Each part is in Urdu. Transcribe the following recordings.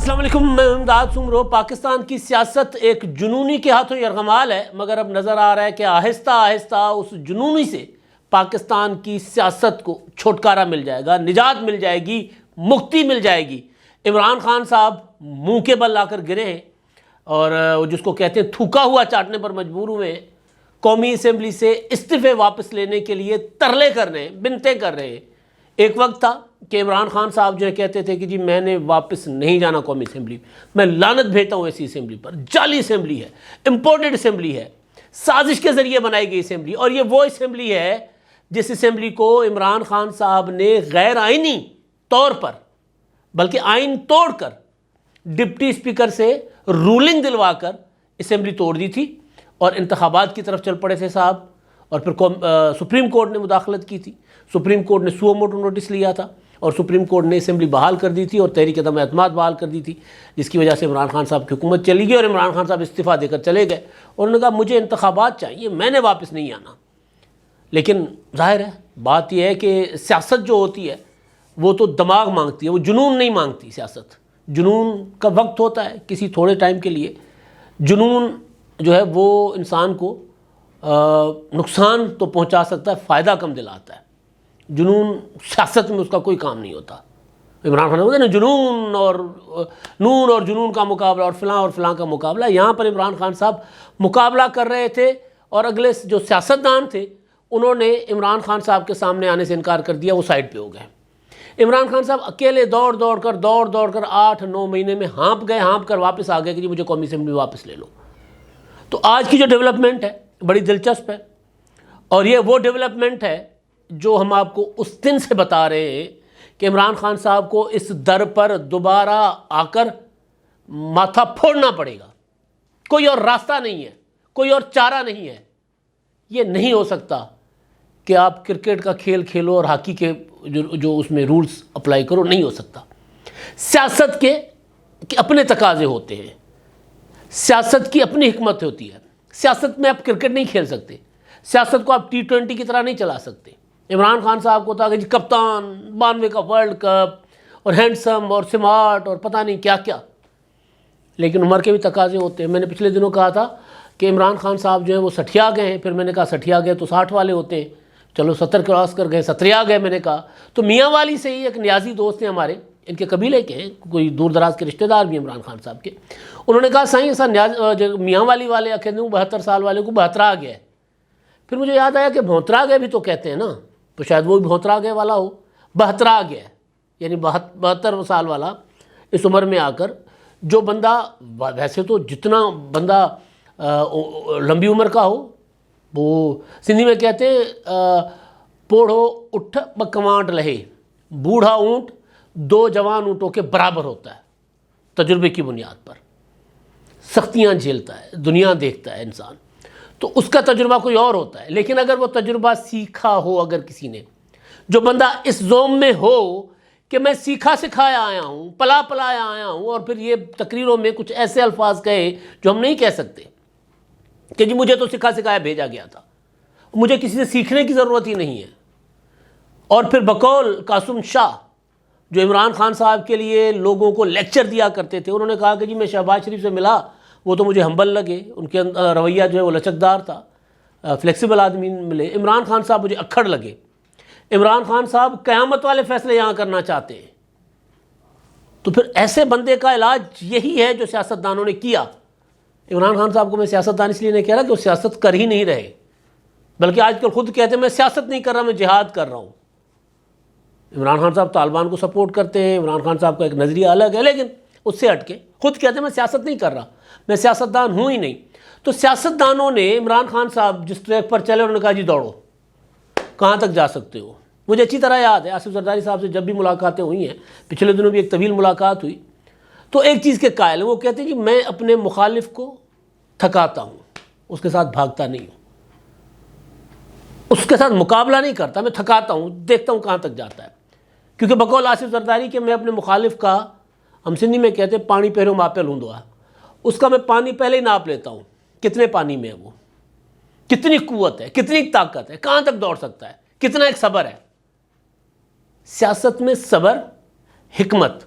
السلام علیکم، میں امداد سمرو۔ پاکستان کی سیاست ایک جنونی کے ہاتھوں یرغمال ہے، مگر اب نظر آ رہا ہے کہ آہستہ آہستہ اس جنونی سے پاکستان کی سیاست کو چھٹکارا مل جائے گا، نجات مل جائے گی، مکتی مل جائے گی۔ عمران خان صاحب منہ کے بل لا کر گرے ہیں اور جس کو کہتے ہیں تھوکا ہوا چاٹنے پر مجبور ہوئے ہیں۔ قومی اسمبلی سے استعفے واپس لینے کے لیے ترلے کر رہے ہیں، بنتیں کر رہے ہیں۔ ایک وقت تھا کہ عمران خان صاحب جو کہتے تھے کہ جی میں نے واپس نہیں جانا قومی اسمبلی، میں لعنت بھیجتا ہوں ایسی اسمبلی پر، جعلی اسمبلی ہے، امپورٹڈ اسمبلی ہے، سازش کے ذریعے بنائی گئی اسمبلی، اور یہ وہ اسمبلی ہے جس اسمبلی کو عمران خان صاحب نے غیر آئینی طور پر بلکہ آئین توڑ کر ڈپٹی اسپیکر سے رولنگ دلوا کر اسمبلی توڑ دی تھی اور انتخابات کی طرف چل پڑے تھے صاحب۔ اور پھر سپریم کورٹ نے مداخلت کی تھی، سپریم کورٹ نے سو موٹو نوٹس لیا تھا اور سپریم کورٹ نے اسمبلی بحال کر دی تھی اور تحریک عدم اعتماد بحال کر دی تھی، جس کی وجہ سے عمران خان صاحب کی حکومت چلی گئی اور عمران خان صاحب استعفیٰ دے کر چلے گئے۔ اور انہوں نے کہا مجھے انتخابات چاہیے، میں نے واپس نہیں آنا۔ لیکن ظاہر ہے بات یہ ہے کہ سیاست جو ہوتی ہے وہ تو دماغ مانگتی ہے، وہ جنون نہیں مانگتی۔ سیاست جنون کا وقت ہوتا ہے کسی تھوڑے ٹائم کے لیے، جنون جو ہے وہ انسان کو نقصان تو پہنچا سکتا ہے، فائدہ کم دلاتا ہے۔ جنون سیاست میں اس کا کوئی کام نہیں ہوتا۔ عمران خان نے نا جنون اور نون اور جنون کا مقابلہ اور فلاں کا مقابلہ، یہاں پر عمران خان صاحب مقابلہ کر رہے تھے اور اگلے جو سیاستدان تھے انہوں نے عمران خان صاحب کے سامنے آنے سے انکار کر دیا، وہ سائڈ پہ ہو گئے۔ عمران خان صاحب اکیلے دوڑ دوڑ کر 8-9 مہینے میں ہانپ کر واپس آ گئے کہ جی مجھے قومی اسمبلی واپس لے لو۔ تو آج کی جو ڈیولپمنٹ ہے بڑی دلچسپ ہے، اور یہ وہ ڈیولپمنٹ ہے جو ہم آپ کو اس دن سے بتا رہے ہیں کہ عمران خان صاحب کو اس در پر دوبارہ آ کر ماتھا پھوڑنا پڑے گا۔ کوئی اور راستہ نہیں ہے، کوئی اور چارہ نہیں ہے۔ یہ نہیں ہو سکتا کہ آپ کرکٹ کا کھیل کھیلو اور ہاکی کے جو اس میں رولز اپلائی کرو، نہیں ہو سکتا۔ سیاست کے اپنے تقاضے ہوتے ہیں، سیاست کی اپنی حکمت ہوتی ہے۔ سیاست میں آپ کرکٹ نہیں کھیل سکتے، سیاست کو آپ T20 کی طرح نہیں چلا سکتے۔ عمران خان صاحب کو تھا کہ جی کپتان 92 کا ورلڈ کپ اور ہینڈسم اور سمارٹ اور پتہ نہیں کیا کیا، لیکن عمر کے بھی تقاضے ہوتے ہیں۔ میں نے پچھلے دنوں کہا تھا کہ عمران خان صاحب جو ہیں وہ 60 آ گئے ہیں، پھر میں نے کہا 60 آ گئے تو 60 والے ہوتے ہیں، چلو 70 کراس کر گئے، 70 آ گئے۔ میں نے کہا تو میاں والی سے ہی ایک نیازی دوست ہیں ہمارے، ان کے قبیلے کے ہیں، کوئی دور دراز کے رشتہ دار بھی عمران خان صاحب کے، انہوں نے کہا سائیں ایسا میاں والی والے کہتے ہیں 72 سال والے کو 72 آ گیا ہے۔ پھر مجھے یاد آیا کہ 72 آ گئے بھی تو کہتے ہیں نا، تو شاید وہ بھی 72 آ گئے والا ہو، 72 آ گیا ہے، یعنی 72 سال والا اس عمر میں آ کر جو بندہ، ویسے تو جتنا بندہ لمبی عمر کا ہو، وہ سندھی میں کہتے ہیں پوڑھو اٹھ بکوانٹ لہے، بوڑھا اونٹ 2 جوان اونٹوں کے برابر ہوتا ہے تجربے کی بنیاد پر۔ سختیاں جھیلتا ہے، دنیا دیکھتا ہے انسان، تو اس کا تجربہ کوئی اور ہوتا ہے۔ لیکن اگر وہ تجربہ سیکھا ہو، اگر کسی نے، جو بندہ اس زوم میں ہو کہ میں سیکھا سکھایا آیا ہوں، پلایا آیا ہوں، اور پھر یہ تقریروں میں کچھ ایسے الفاظ کہے جو ہم نہیں کہہ سکتے کہ جی مجھے تو سکھا سکھایا بھیجا گیا تھا، مجھے کسی سے سیکھنے کی ضرورت ہی نہیں ہے۔ اور پھر بقول قاسم شاہ جو عمران خان صاحب کے لیے لوگوں کو لیکچر دیا کرتے تھے، انہوں نے کہا کہ جی میں شہباز شریف سے ملا، وہ تو مجھے ہمبل لگے، ان کے رویہ جو ہے وہ لچکدار تھا، فلیکسیبل آدمی ملے۔ عمران خان صاحب مجھے اکھڑ لگے۔ عمران خان صاحب قیامت والے فیصلے یہاں کرنا چاہتے ہیں۔ تو پھر ایسے بندے کا علاج یہی ہے جو سیاستدانوں نے کیا۔ عمران خان صاحب کو میں سیاستدان اس لیے نہیں کہہ رہا کہ وہ سیاست کر ہی نہیں رہے، بلکہ آج کل خود کہتے ہیں میں سیاست نہیں کر رہا، میں جہاد کر رہا ہوں۔ عمران خان صاحب طالبان کو سپورٹ کرتے ہیں، عمران خان صاحب کا ایک نظریہ الگ ہے، لیکن اس سے ہٹ کے خود کہتے ہیں میں سیاست نہیں کر رہا، میں سیاستدان ہوں ہی نہیں۔ تو سیاستدانوں نے عمران خان صاحب جس ٹریک پر چلے انہوں نے کہا جی دوڑو، کہاں تک جا سکتے ہو۔ مجھے اچھی طرح یاد ہے آصف زرداری صاحب سے جب بھی ملاقاتیں ہوئی ہیں، پچھلے دنوں بھی ایک طویل ملاقات ہوئی، تو ایک چیز کے قائل ہیں، وہ کہتے ہیں کہ میں اپنے مخالف کو تھکاتا ہوں، اس کے ساتھ بھاگتا نہیں ہوں، اس کے ساتھ مقابلہ نہیں کرتا، میں تھکاتا ہوں، دیکھتا ہوں کہاں تک جاتا ہے۔ کیونکہ بقول آصف زرداری کہ میں اپنے مخالف کا، ہم سندھی میں کہتے ہیں پانی پہروں ماپے لوندا، اس کا میں پانی پہلے ہی ناپ لیتا ہوں، کتنے پانی میں ہے وہ، کتنی قوت ہے، کتنی طاقت ہے، کہاں تک دوڑ سکتا ہے، کتنا ایک صبر ہے۔ سیاست میں صبر، حکمت،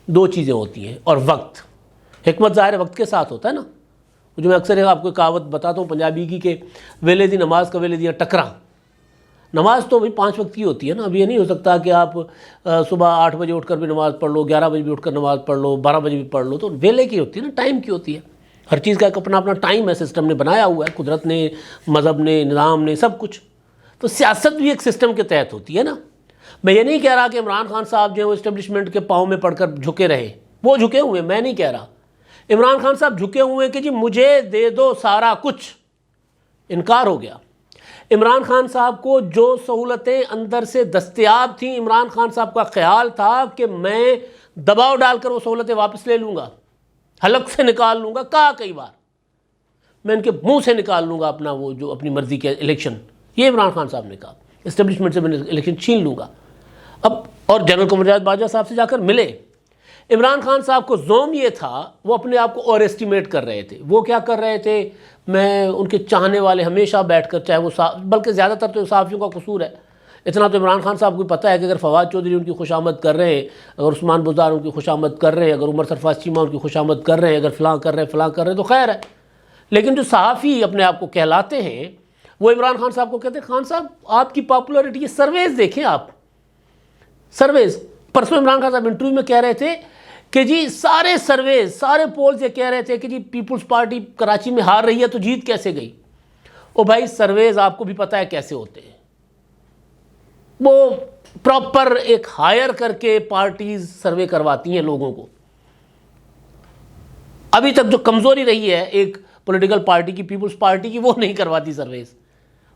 دو چیزیں ہوتی ہیں، اور وقت. حکمت ظاہر وقت کے ساتھ ہوتا ہے نا. جو میں اکثر آپ کو کہاوت بتاتا ہوں پنجابی کی کہ ویلے دی نماز کا ویلے دیا ٹکرا. نماز تو بھائی 5 وقت کی ہوتی ہے نا. اب یہ نہیں ہو سکتا کہ آپ صبح 8 بجے اٹھ کر بھی نماز پڑھ لو، 11 بجے بھی اٹھ کر نماز پڑھ لو، 12 بجے بھی پڑھ لو. تو ویلے کی ہوتی ہے نا، ٹائم کی ہوتی ہے. ہر چیز کا ایک اپنا اپنا ٹائم ہے، سسٹم نے بنایا ہوا ہے، قدرت نے، مذہب نے، نظام نے، سب کچھ. تو سیاست بھی ایک سسٹم کے تحت ہوتی ہے نا. میں یہ نہیں کہہ رہا کہ عمران خان صاحب جو ہے وہ اسٹیبلشمنٹ کے پاؤں میں پڑھ کر جھکے رہے. وہ جھکے ہوئے، میں نہیں کہہ رہا. عمران خان صاحب جھکے ہوئے ہیں کہ جی مجھے دے دو سارا کچھ. انکار ہو گیا. عمران خان صاحب کو جو سہولتیں اندر سے دستیاب تھیں، عمران خان صاحب کا خیال تھا کہ میں دباؤ ڈال کر وہ سہولتیں واپس لے لوں گا، حلق سے نکال لوں گا. کہا کئی بار میں ان کے منہ سے نکال لوں گا اپنا وہ جو اپنی مرضی کے الیکشن. یہ عمران خان صاحب نے کہا اسٹیبلشمنٹ سے میں الیکشن چھین لوں گا. اب اور جنرل قمر جاوید باجوہ صاحب سے جا کر ملے. عمران خان صاحب کو زوم یہ تھا، وہ اپنے آپ کو اور ایسٹیمیٹ کر رہے تھے. وہ کیا کر رہے تھے؟ میں ان کے چاہنے والے ہمیشہ بیٹھ کر، چاہے وہ بلکہ زیادہ تر تو صحافیوں کا قصور ہے. اتنا تو عمران خان صاحب کو پتہ ہے کہ اگر فواد چودھری ان کی خوشامد کر رہے ہیں، اگر عثمان بزدار ان کی خوشامد کر رہے ہیں، اگر عمر سرفراز چیمہ ان کی خوشامد کر رہے ہیں، اگر فلاں کر رہے ہیں تو خیر ہے. لیکن جو صحافی اپنے آپ کو کہلاتے ہیں وہ عمران خان صاحب کو کہتے ہیں خان صاحب آپ کی پاپولرٹی، یہ سرویز دیکھیں آپ، سرویز. پرسوں عمران خان صاحب انٹرویو میں کہہ رہے تھے کہ جی سارے سرویز، سارے پولز یہ کہہ رہے تھے کہ جی پیپلز پارٹی کراچی میں ہار رہی ہے تو جیت کیسے گئی. او بھائی سرویز آپ کو بھی پتہ ہے کیسے ہوتے ہیں. وہ پراپر ایک ہائر کر کے پارٹیز سروے کرواتی ہیں لوگوں کو. ابھی تک جو کمزوری رہی ہے ایک پولیٹیکل پارٹی کی، پیپلز پارٹی کی، وہ نہیں کرواتی سرویز.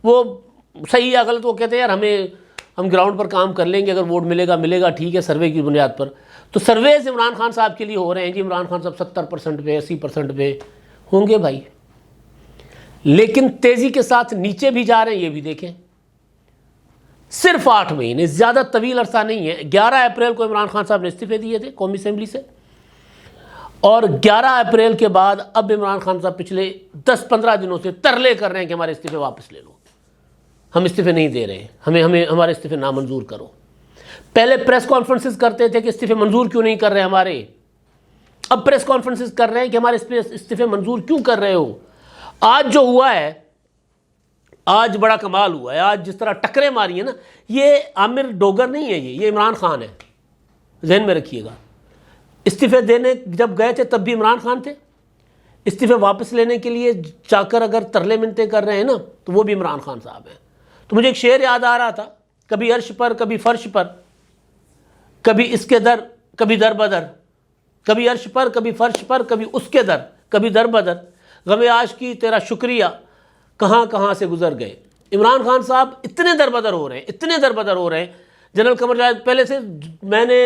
وہ صحیح یا غلط وہ کہتے ہیں یار ہم گراؤنڈ پر کام کر لیں گے، اگر ووٹ ملے گا ٹھیک ہے، سروے کی بنیاد پر. تو سرویز عمران خان صاحب کے لیے ہو رہے ہیں جی عمران خان صاحب 70% پہ 80% پہ ہوں گے بھائی، لیکن تیزی کے ساتھ نیچے بھی جا رہے ہیں. یہ بھی دیکھیں صرف 8 مہینے، زیادہ طویل عرصہ نہیں ہے. 11 اپریل کو عمران خان صاحب نے استعفے دیے تھے قومی اسمبلی سے، اور 11 اپریل کے بعد اب عمران خان صاحب پچھلے 10-15 دنوں سے ترلے کر رہے ہیں کہ ہمارے استعفے واپس لے لو، ہم استعفے نہیں دے رہے ہیں، ہمیں ہمارے استعفے نامنظور کرو. پہلے پریس کانفرنسز کرتے تھے کہ استعفے منظور کیوں نہیں کر رہے ہمارے. اب پریس کانفرنسز کر رہے ہیں کہ ہمارے استعفے منظور کیوں کر رہے ہو. آج جو ہوا ہے، آج بڑا کمال ہوا ہے. آج جس طرح ٹکریں ماری ہیں نا، یہ عامر ڈوگر نہیں ہے، یہ عمران خان ہے، ذہن میں رکھیے گا. استعفے دینے جب گئے تھے تب بھی عمران خان تھے. استعفے واپس لینے کے لیے جا کر اگر ترلے منتیں کر رہے ہیں نا تو وہ بھی عمران خان صاحب ہیں. تو مجھے ایک شعر یاد آ رہا تھا، کبھی عرش پر کبھی فرش پر، کبھی اس کے در کبھی در بدر، کبھی عرش پر کبھی فرش پر، کبھی اس کے در کبھی در بدر، غم عاشقی تیرا شکریہ کہاں کہاں سے گزر گئے. عمران خان صاحب اتنے در بدر ہو رہے ہیں. جنرل قمر جاوید پہلے سے، میں نے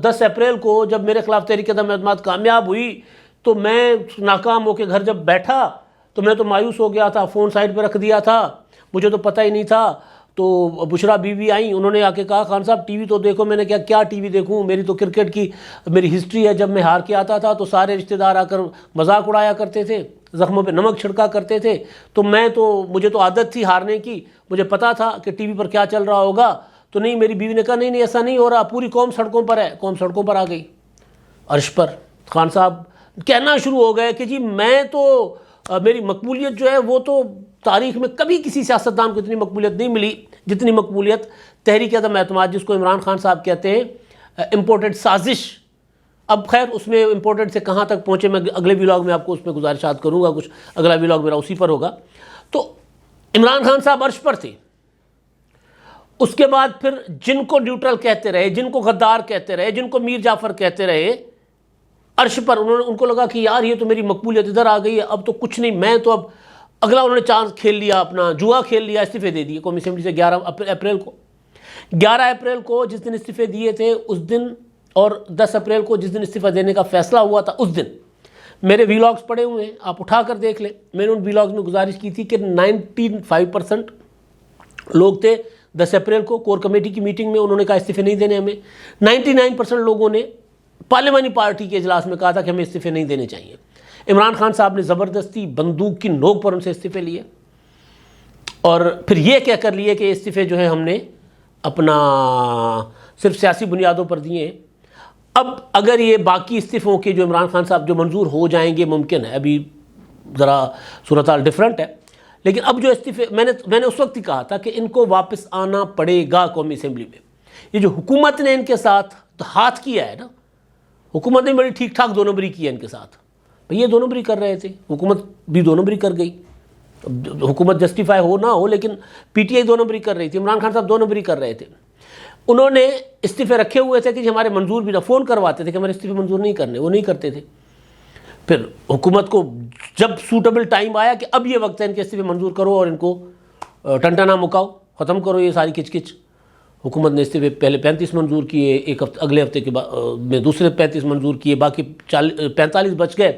10 اپریل کو جب میرے خلاف تحریک عدم اعتماد کامیاب ہوئی تو میں ناکام ہو کے گھر جب بیٹھا تو میں تو مایوس ہو گیا تھا، فون سائڈ پہ رکھ دیا تھا، مجھے تو پتہ ہی نہیں تھا. تو بشرا بیوی آئیں، انہوں نے آ کے کہا خان صاحب ٹی وی تو دیکھو. میں نے کیا ٹی وی دیکھوں، میری تو کرکٹ کی میری ہسٹری ہے. جب میں ہار کے آتا تھا تو سارے رشتہ دار آ کر مذاق اڑایا کرتے تھے، زخموں پہ نمک چھڑکا کرتے تھے. تو مجھے تو عادت تھی ہارنے کی، مجھے پتا تھا کہ ٹی وی پر کیا چل رہا ہوگا. تو نہیں، میری بیوی نے کہا نہیں ایسا نہیں ہو رہا، پوری قوم سڑکوں پر ہے. قوم سڑکوں پر آ گئی. عرش پر خان صاحب کہنا شروع ہو گئے کہ جی میں تو میری مقبولیت جو ہے وہ تو تاریخ میں کبھی کسی سیاستدان کو اتنی مقبولیت نہیں ملی جتنی مقبولیت تحریک عدم اعتماد، جس کو عمران خان صاحب کہتے ہیں امپورٹڈ سازش. اب خیر اس میں امپورٹنٹ سے کہاں تک پہنچے میں اگلے ولاگ میں آپ کو اس میں گزارشات کروں گا. کچھ اگلا ولاگ میرا اسی پر ہوگا. تو عمران خان صاحب عرش پر تھے. اس کے بعد پھر جن کو نیوٹرل کہتے رہے، جن کو غدار کہتے رہے، جن کو میر جعفر کہتے رہے، عرش پر ان کو لگا کہ یار یہ تو میری مقبولیت ادھر آ گئی ہے، اب تو کچھ نہیں، میں تو اب اگلا انہوں نے چانس کھیل لیا، اپنا جوا کھیل لیا، استعفے دے دیے قومی اسمبلی سے 11 اپریل کو جس دن استعفے دیے تھے اس دن، اور 10 اپریل کو جس دن استعفے دینے کا فیصلہ ہوا تھا اس دن میرے ویلاگز پڑے ہوئے ہیں، آپ اٹھا کر دیکھ لیں. میں نے ان ویلاگز میں گزارش کی تھی کہ 95% لوگ تھے 10 اپریل کو کور کمیٹی کی میٹنگ میں، انہوں نے کہا استعفے نہیں دینے ہمیں. 99% لوگوں نے پارلیمانی پارٹی کے اجلاس میں کہا تھا کہ ہمیں استعفے نہیں دینے چاہیے. عمران خان صاحب نے زبردستی بندوق کی نوک پر ان سے استعفے لیے، اور پھر یہ کہہ کر لیے کہ استعفے جو ہے ہم نے اپنا صرف سیاسی بنیادوں پر دیے. اب اگر یہ باقی استعفوں کے جو عمران خان صاحب جو منظور ہو جائیں گے، ممکن ہے، ابھی ذرا صورتحال ڈیفرنٹ ہے، لیکن اب جو استعفے میں نے اس وقت ہی کہا تھا کہ ان کو واپس آنا پڑے گا قومی اسمبلی میں۔ یہ جو حکومت نے ان کے ساتھ ہاتھ کیا ہے نا، حکومت نے بڑی ٹھیک ٹھاک دو نمبری کی ہے ان کے ساتھ، یہ دو نمبری کر رہے تھے، حکومت بھی دو نمبری کر گئی، حکومت جسٹیفائی ہو نہ ہو لیکن پی ٹی آئی دو نمبری کر رہی تھی، عمران خان صاحب دو نمبری کر رہے تھے۔ انہوں نے استعفے رکھے ہوئے تھے کہ ہمارے منظور بھی نہ، فون کرواتے تھے کہ ہمارے استعفے منظور نہیں کرنے، وہ نہیں کرتے تھے۔ پھر حکومت کو جب سوٹیبل ٹائم آیا کہ اب یہ وقت ہے ان کے استعفے منظور کرو اور ان کو ٹنٹنا مکاؤ، ختم کرو یہ ساری کچ کچ، حکومت نے استعفے پہلے 35 منظور کیے، ایک ہفتے اگلے ہفتے کے میں دوسرے 35 منظور کیے، باقی 45 بچ گئے۔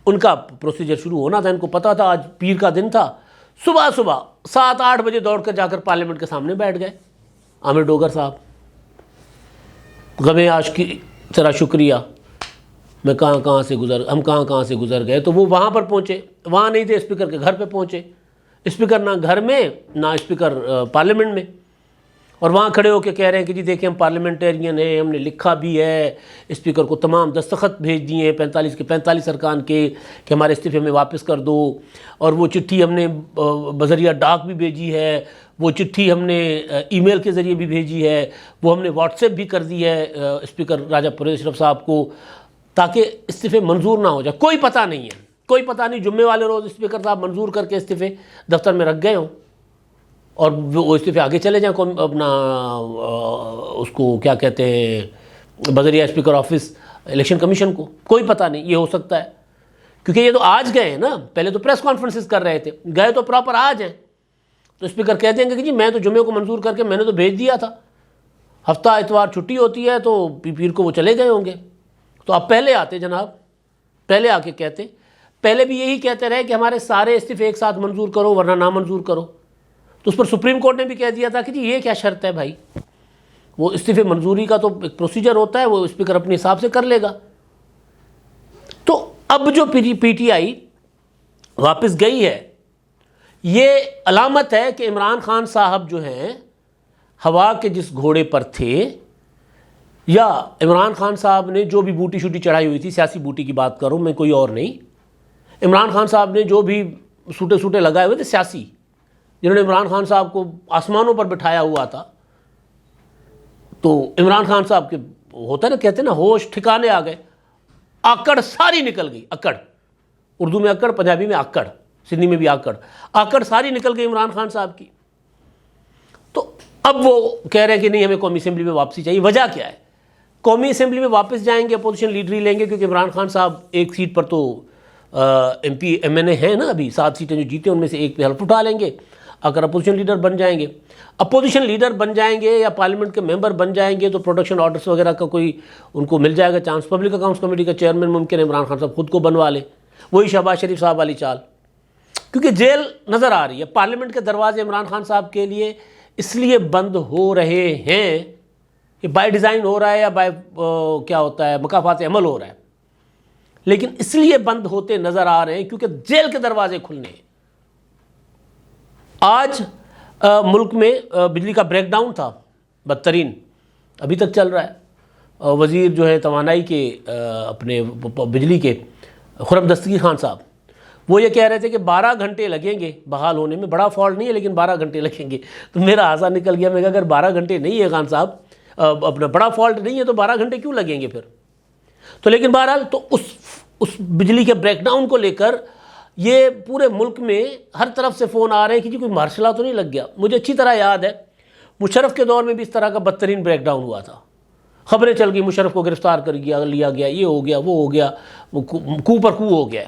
ان کا پروسیجر شروع ہونا تھا، ان کو پتا تھا آج پیر کا دن تھا، صبح 7-8 بجے دوڑ کر جا کر پارلیمنٹ کے سامنے بیٹھ گئے عامر ڈوگر صاحب، غم عاش کی طرح شکریہ، میں کہاں سے گزر گئے۔ تو وہ وہاں پر پہنچے، وہاں نہیں تھے، اسپیکر کے گھر پہ پہنچے، اسپیکر نہ گھر میں نہ اسپیکر پارلیمنٹ میں، اور وہاں کھڑے ہو کے کہہ رہے ہیں کہ جی دیکھیں ہم پارلیمنٹیرین ہیں، ہم نے لکھا بھی ہے، اسپیکر کو تمام دستخط بھیج دیے ہیں 45 کے 45 ارکان کے کہ ہمارے استعفے میں واپس کر دو، اور وہ چٹھی ہم نے بذریعہ ڈاک بھی بھیجی ہے، وہ چٹھی ہم نے ای میل کے ذریعے بھی بھیجی ہے، وہ ہم نے واٹس ایپ بھی کر دی ہے اسپیکر راجہ پرویز اشرف صاحب کو، تاکہ استعفے منظور نہ ہو جائے۔ کوئی پتہ نہیں ہے، کوئی پتہ نہیں جمعے والے روز اسپیکر صاحب منظور کر کے استعفے دفتر میں رکھ گئے ہوں اور وہ استعفے آگے چلے جائیں اپنا اس کو کیا کہتے ہیں بذریعہ اسپیکر آفس الیکشن کمیشن کو، کوئی پتہ نہیں، یہ ہو سکتا ہے کیونکہ یہ تو آج گئے ہیں نا، پہلے تو پریس کانفرنسز کر رہے تھے، گئے تو پراپر آج ہیں، تو اسپیکر کہہ دیں گے کہ جی میں تو جمعے کو منظور کر کے میں نے تو بھیج دیا تھا، ہفتہ اتوار چھٹی ہوتی ہے تو پیر کو وہ چلے گئے ہوں گے، تو آپ پہلے آتے جناب، پہلے آ کے کہتے، پہلے بھی یہی کہتے رہے کہ ہمارے سارے استعفے ایک ساتھ منظور کرو ورنہ نہ منظور کرو، تو اس پر سپریم کورٹ نے بھی کہہ دیا تھا کہ جی یہ کیا شرط ہے بھائی، وہ استعفے منظوری کا تو ایک پروسیجر ہوتا ہے، وہ اسپیکر اپنے حساب سے کر لے گا۔ تو اب جو پی ٹی آئی واپس گئی ہے، یہ علامت ہے کہ عمران خان صاحب جو ہیں ہوا کے جس گھوڑے پر تھے، یا عمران خان صاحب نے جو بھی بوٹی شوٹی چڑھائی ہوئی تھی، سیاسی بوٹی کی بات کروں میں، کوئی اور نہیں، عمران خان صاحب نے جو بھی سوٹے لگائے ہوئے تھے سیاسی، جنہوں نے عمران خان صاحب کو آسمانوں پر بٹھایا ہوا تھا، تو عمران خان صاحب کے ہوتا ہے نا، کہتے ہیں نا ہوش ٹھکانے آ گئے، آکڑ ساری نکل گئی، اکڑ، اردو میں اکڑ، پنجابی میں آکڑ، سندھی میں بھی آکڑ ساری نکل گئی عمران خان صاحب کی۔ تو اب وہ کہہ رہے ہیں کہ نہیں ہمیں قومی اسمبلی میں واپسی چاہیے۔ وجہ کیا ہے؟ قومی اسمبلی میں واپس جائیں گے، اپوزیشن لیڈر ہی لیں گے، کیونکہ عمران خان صاحب ایک سیٹ پر تو ایم پی ایم این اے ہیں نا، ابھی 7 سیٹیں جو جیتے ان میں سے ایک پہ حلف اٹھا لیں گے اگر اپوزیشن لیڈر بن جائیں گے۔ اپوزیشن لیڈر بن جائیں گے یا پارلیمنٹ کے ممبر بن جائیں گے تو پروٹیکشن آرڈرز وغیرہ کا کوئی ان کو مل جائے گا چانس، پبلک اکاؤنٹس کمیٹی کا چیئرمین ممکن ہے عمران خان صاحب خود کو بنوا لیں، وہی شہباز شریف صاحب والی چال، کیونکہ جیل نظر آ رہی ہے۔ پارلیمنٹ کے دروازے عمران خان صاحب کے لیے اس لیے بند ہو رہے ہیں کہ بائی ڈیزائن ہو رہا ہے یا بائی کیا ہوتا ہے مکافات عمل ہو رہا ہے، لیکن اس لیے بند ہوتے نظر آ رہے ہیں کیونکہ جیل کے دروازے کھلنے ہیں۔ آج ملک میں بجلی کا بریک ڈاؤن تھا بدترین، ابھی تک چل رہا ہے۔ وزیر جو ہے توانائی کے اپنے بجلی کے خرم دستگیر خان صاحب، وہ یہ کہہ رہے تھے کہ 12 گھنٹے لگیں گے بحال ہونے میں، بڑا فالٹ نہیں ہے لیکن 12 گھنٹے لگیں گے۔ تو میرا ہانسا نکل گیا، میں کہا اگر 12 گھنٹے نہیں ہے خان صاحب، اپنا بڑا فالٹ نہیں ہے تو 12 گھنٹے کیوں لگیں گے پھر؟ تو لیکن بہرحال تو اس بجلی کے بریک ڈاؤن کو لے کر یہ پورے ملک میں ہر طرف سے فون آ رہے ہیں کہ جی کوئی مارشلہ تو نہیں لگ گیا۔ مجھے اچھی طرح یاد ہے مشرف کے دور میں بھی اس طرح کا بدترین بریک ڈاؤن ہوا تھا، خبریں چل گئی مشرف کو گرفتار کر لیا گیا، یہ ہو گیا وہ ہو گیا، وہ کو پر کو ہو گیا۔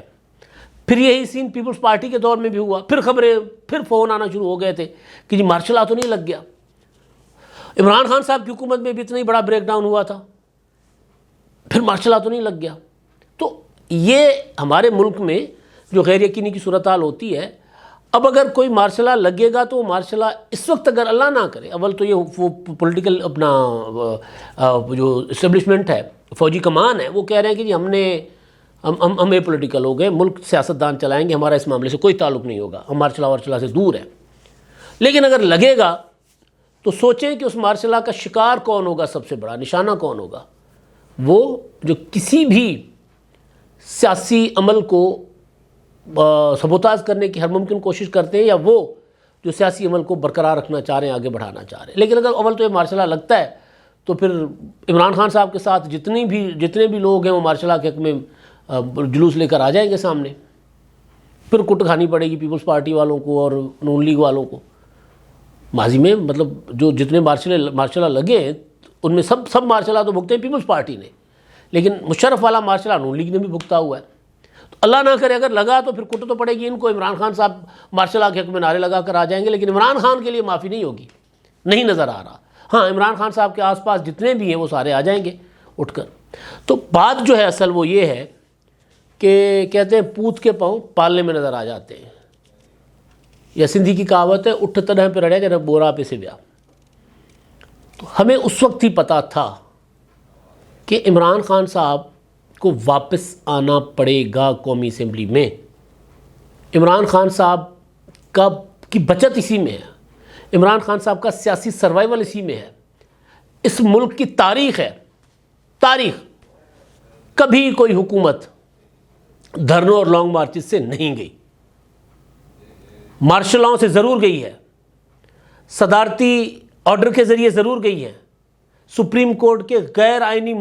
پھر یہی سین پیپلز پارٹی کے دور میں بھی ہوا، پھر خبریں، پھر فون آنا شروع ہو گئے تھے کہ جی مارشل تو نہیں لگ گیا۔ عمران خان صاحب کی حکومت میں بھی اتنا ہی بڑا بریک ڈاؤن ہوا تھا، پھر مارشل تو نہیں لگ گیا۔ تو یہ ہمارے ملک میں جو غیر یقینی کی صورتحال ہوتی ہے، اب اگر کوئی مارشلہ لگے گا تو مارشلہ اس وقت اگر اللہ نہ کرے، اول تو یہ وہ پولیٹیکل اپنا جو اسٹیبلشمنٹ ہے، فوجی کمان ہے، وہ کہہ رہے ہیں کہ جی ہم اے پولیٹیکل ہو گئے، ملک سیاستدان چلائیں گے، ہمارا اس معاملے سے کوئی تعلق نہیں ہوگا، ہم مارشلہ وارشلہ سے دور ہیں۔ لیکن اگر لگے گا تو سوچیں کہ اس مارشلہ کا شکار کون ہوگا، سب سے بڑا نشانہ کون ہوگا؟ وہ جو کسی بھی سیاسی عمل کو سبوتاژ کرنے کی ہر ممکن کوشش کرتے ہیں، یا وہ جو سیاسی عمل کو برقرار رکھنا چاہ رہے ہیں، آگے بڑھانا چاہ رہے ہیں. لیکن اگر اول تو یہ مارشل لا لگتا ہے تو پھر عمران خان صاحب کے ساتھ جتنے بھی لوگ ہیں وہ مارشل لا کے حق میں جلوس لے کر آ جائیں گے سامنے. پھر کٹ کھانی پڑے گی پیپلز پارٹی والوں کو اور نون لیگ والوں کو. ماضی میں مطلب جو جتنے مارشل لا لگے ہیں ان میں سب مارشل لا تو بھگتے ہیں پیپلز پارٹی نے، لیکن مشرف والا مارشل لا نون لیگ نے بھی بھگتا ہوا ہے. تو اللہ نہ کرے اگر لگا تو پھر کٹ تو پڑے گی ان کو. عمران خان صاحب مارشل لا کے حق میں نعرے لگا کر آ جائیں گے، لیکن عمران خان کے لیے معافی نہیں ہوگی، نہیں نظر آ رہا. ہاں عمران خان صاحب کے آس پاس جتنے بھی ہیں وہ سارے آ جائیں گے اٹھ کر. تو بات جو ہے اصل وہ یہ ہے کہ کہتے ہیں پوت کے پاؤں پالنے میں نظر آ جاتے ہیں، یا سندھی کی کہاوت ہے اٹھ تنہ پہ رڑے کہ بورا پہ سے بیا. تو ہمیں اس وقت ہی پتا تھا کہ عمران خان صاحب کو واپس آنا پڑے گا قومی اسمبلی میں. عمران خان صاحب کی بچت اسی میں ہے، عمران خان صاحب کا سیاسی سروائیول اسی میں ہے. اس ملک کی تاریخ ہے، تاریخ کبھی کوئی حکومت دھرنوں اور لانگ مارچز سے نہیں گئی. مارشل لاؤں سے ضرور گئی ہے، صدارتی آرڈر کے ذریعے ضرور گئی ہے، سپریم کورٹ کے غیر آئینی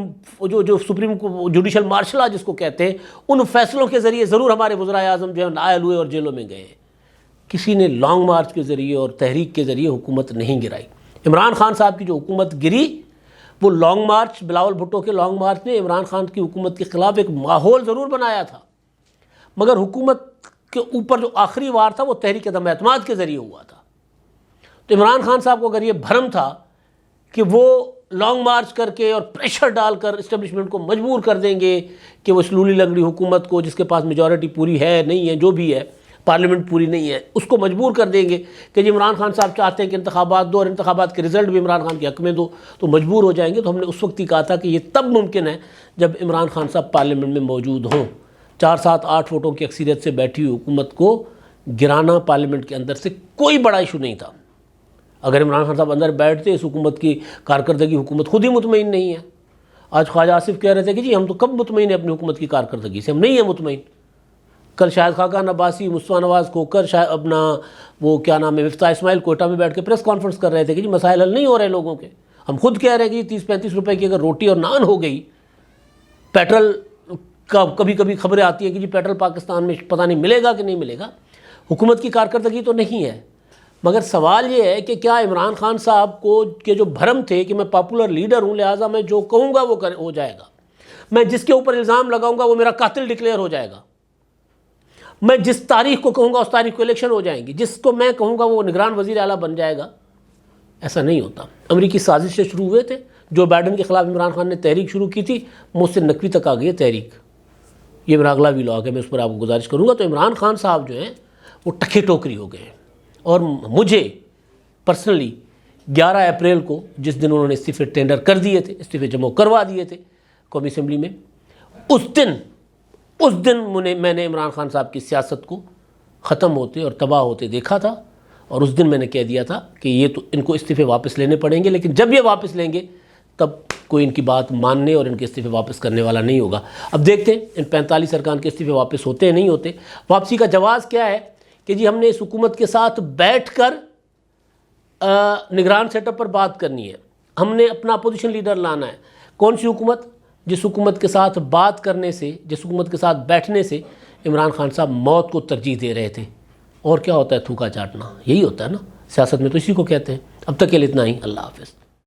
جو سپریم جوڈیشل مارشل لا جس کو کہتے ہیں ان فیصلوں کے ذریعے ضرور ہمارے وزرائے اعظم جو ہے نائل ہوئے اور جیلوں میں گئے ہیں. کسی نے لانگ مارچ کے ذریعے اور تحریک کے ذریعے حکومت نہیں گرائی. عمران خان صاحب کی جو حکومت گری وہ لانگ مارچ، بلاول بھٹو کے لانگ مارچ نے عمران خان کی حکومت کے خلاف ایک ماحول ضرور بنایا تھا، مگر حکومت کے اوپر جو آخری وار تھا وہ تحریک عدم اعتماد کے ذریعے ہوا تھا. تو عمران خان صاحب کو اگر یہ بھرم تھا کہ وہ لانگ مارچ کر کے اور پریشر ڈال کر اسٹیبلشمنٹ کو مجبور کر دیں گے کہ وہ اس لولی لنگڑی حکومت کو جس کے پاس میجورٹی پوری ہے نہیں ہے جو بھی ہے، پارلیمنٹ پوری نہیں ہے، اس کو مجبور کر دیں گے کہ جی عمران خان صاحب چاہتے ہیں کہ انتخابات دو اور انتخابات کے رزلٹ بھی عمران خان کے حق میں دو، تو مجبور ہو جائیں گے. تو ہم نے اس وقت ہی کہا تھا کہ یہ تب ممکن ہے جب عمران خان صاحب پارلیمنٹ میں موجود ہوں. 4 7 8 ووٹوں کی اکثریت سے بیٹھی ہوئی حکومت کو گرانا پارلیمنٹ کے اندر سے کوئی بڑا ایشو نہیں تھا. اگر عمران خان صاحب اندر بیٹھتے، اس حکومت کی کارکردگی حکومت خود ہی مطمئن نہیں ہے. آج خواجہ آصف کہہ رہے تھے کہ جی ہم تو کب مطمئن ہیں اپنی حکومت کی کارکردگی سے، ہم نہیں ہیں مطمئن. کل شاہد خاقان عباسی، مصطفیٰ نواز کھوکر، اپنا وہ کیا نام ہے مفتاح اسماعیل کوئٹہ میں بیٹھ کے پریس کانفرنس کر رہے تھے کہ جی مسائل حل نہیں ہو رہے لوگوں کے. ہم خود کہہ رہے ہیں کہ 30 35 روپے کی اگر روٹی اور نان ہو گئی، پیٹرول کا کبھی کبھی خبریں آتی ہیں کہ جی پیٹرول پاکستان میں پتہ نہیں ملے گا کہ نہیں ملے گا. حکومت کی کارکردگی تو نہیں ہے. مگر سوال یہ ہے کہ کیا عمران خان صاحب کو کے جو بھرم تھے کہ میں پاپولر لیڈر ہوں لہٰذا میں جو کہوں گا وہ ہو جائے گا، میں جس کے اوپر الزام لگاؤں گا وہ میرا قاتل ڈکلیئر ہو جائے گا، میں جس تاریخ کو کہوں گا اس تاریخ کو الیکشن ہو جائیں گی، جس کو میں کہوں گا وہ نگران وزیر اعلیٰ بن جائے گا. ایسا نہیں ہوتا. امریکی سازش سے شروع ہوئے تھے، جو بائیڈن کے خلاف عمران خان نے تحریک شروع کی تھی، محسن نقوی تک آ گئی تحریک. یہ میرا اگلا ویلاگ ہے، میں اس پر آپ کو گزارش کروں گا. تو عمران خان صاحب جو ہیں وہ ٹکے ٹوکری ہو گئے ہیں. اور مجھے پرسنلی 11 اپریل کو جس دن انہوں نے استعفے ٹینڈر کر دیے تھے، استعفے جمع کروا دیے تھے قومی اسمبلی میں، اس دن میں نے عمران خان صاحب کی سیاست کو ختم ہوتے اور تباہ ہوتے دیکھا تھا. اور اس دن میں نے کہہ دیا تھا کہ یہ تو ان کو استعفے واپس لینے پڑیں گے، لیکن جب یہ واپس لیں گے تب کوئی ان کی بات ماننے اور ان کے استعفے واپس کرنے والا نہیں ہوگا. اب دیکھتے ہیں ان 45 ارکان کے استعفے واپس ہوتے ہیں نہیں ہوتے. واپسی کا جواز کیا ہے کہ جی ہم نے اس حکومت کے ساتھ بیٹھ کر نگران سیٹ اپ پر بات کرنی ہے، ہم نے اپنا اپوزیشن لیڈر لانا ہے. کون سی حکومت؟ جس حکومت کے ساتھ بات کرنے سے، جس حکومت کے ساتھ بیٹھنے سے عمران خان صاحب موت کو ترجیح دے رہے تھے. اور کیا ہوتا ہے تھوکا چاٹنا، یہی ہوتا ہے نا سیاست میں، تو اسی کو کہتے ہیں. اب تک کے لیے اتنا ہی. اللہ حافظ.